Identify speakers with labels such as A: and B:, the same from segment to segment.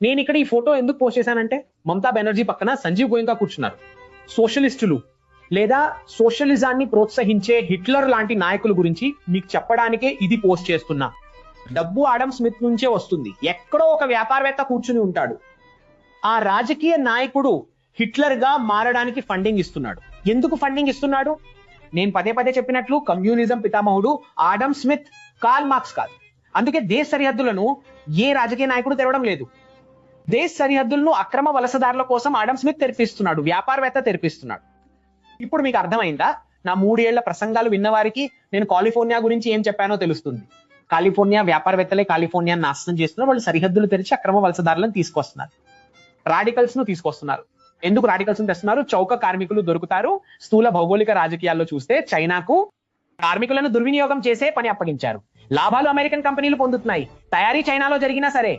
A: నేను ఇక్కడ ఈ ఫోటో ఎందుకు పోస్ట్ చేశానంటే మమతా బెనర్జీ పక్కన సంజీవ్ గోయంకా కూర్చున్నారు. సోషలిస్టులు లేదా సోషలిజాన్ని ప్రోత్సహించే హిట్లర్ లాంటి నాయకుల గురించి మీకు చెప్పడానికే ఇది పోస్ట్ చేస్తున్నా. డబ్బు ఆడమ్ స్మిత్ నుంచే వస్తుంది. ఎక్కడో ఒక వ్యాపారవేత్త కూర్చుని ఉంటాడు, ఆ రాజకీయ నాయకుడు హిట్లర్ గా మారడానికి ఫండింగ్ ఇస్తున్నాడు. ఎందుకు ఫండింగ్ ఇస్తున్నాడు? నేను పదే పదే చెప్పినట్లు కమ్యూనిజం పితామహుడు ఆడమ్ స్మిత్, కార్ల్ మార్క్స్ కాదు. అందుకే దేశ సరిహద్దులను ఏ రాజకీయ నాయకుడు తెరవడం లేదు. దేశ సరిహద్దులను అక్రమ వలసదారుల కోసం ఆడమ్ స్మిత్ తెరిపిస్తున్నాడు, వ్యాపారవేత్త తెరిపిస్తున్నాడు. ఇప్పుడు మీకు అర్థమైందా? నా 3 ఏళ్ల ప్రసంగాలు విన్నవారికి నేను కాలిఫోర్నియా గురించి ఏం చెప్పానో తెలుస్తుంది. కాలిఫోర్నియా వ్యాపారవేత్తలే కాలిఫోర్నియాను నాశనం చేస్తున్నారు. వాళ్ళు సరిహద్దులు తెరిచి అక్రమ వలసదారులను తీసుకొస్తున్నారు, రాడికల్స్ ను తీసుకొస్తున్నారు. ఎందుకు రాడికల్స్ ను తెస్తున్నారు? చౌక కార్మికులు దొరుకుతారు. స్థూల భౌగోళిక రాజకీయాల్లో చూస్తే చైనాకు కార్మికులను దుర్వినియోగం చేసే పని అప్పగించారు. లాభాలు అమెరికన్ కంపెనీలు పొందుతున్నాయి. తయారీ చైనాలో జరిగినా సరే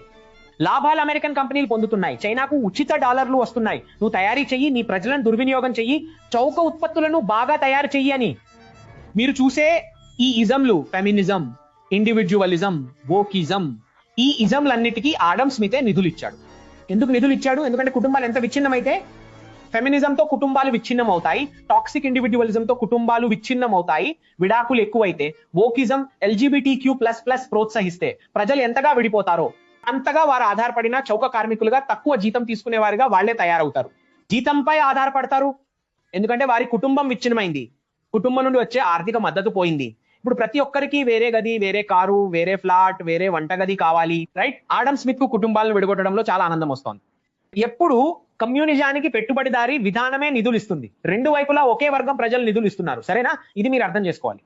A: లాభాలు అమెరికన్ కంపెనీలు పొందుతున్నాయి. చైనాకు ఉచిత డాలర్లు వస్తున్నాయి. నువ్వు తయారీ చెయ్యి, నీ ప్రజలను దుర్వినియోగం చెయ్యి, చౌక ఉత్పత్తులను బాగా తయారు చెయ్యి అని. మీరు చూసే ఈ ఇజంలు, ఫెమినిజం, ఇండివిడ్యువలిజం, వోకిజం, ఈ ఇజంలన్నిటికీ ఆడమ్ స్మితే నిధులు ఇచ్చాడు. ఎందుకు నిధులు ఇచ్చాడు? ఎందుకంటే కుటుంబాలు ఎంత విచ్ఛిన్నమైతే ఫెమినిజంతో కుటుంబాలు విచ్ఛిన్నం అవుతాయి, టాక్సిక్ ఇండివిడ్యువలిజంతో కుటుంబాలు విచ్ఛిన్నం అవుతాయి, విడాకులు ఎక్కువైతే, వోకిజం LGBTQ++ ప్రోత్సహిస్తే ప్రజలు ఎంతగా విడిపోతారో అంతగా వారు ఆధారపడిన చౌక కార్మికులుగా, తక్కువ జీతం తీసుకునేవారుగా వాళ్లే తయారవుతారు. జీతంపై ఆధారపడతారు ఎందుకంటే వారి కుటుంబం విచ్ఛిన్నమైంది, కుటుంబం నుండి వచ్చే ఆర్థిక మద్దతు పోయింది. ఇప్పుడు ప్రతి ఒక్కరికి వేరే గది, వేరే కారు, వేరే ఫ్లాట్, వేరే వంటగది కావాలి, రైట్? ఆడమ్ స్మిత్ కు కుటుంబాలను విడగొట్టడంలో చాలా ఆనందం వస్తోంది. ఎప్పుడు కమ్యూనిజానికి పెట్టుబడిదారీ విధానమే నిధులు ఇస్తుంది. రెండు వైపులా ఒకే వర్గం ప్రజలు నిధులు ఇస్తున్నారు, సరేనా? ఇది మీరు అర్థం చేసుకోవాలి.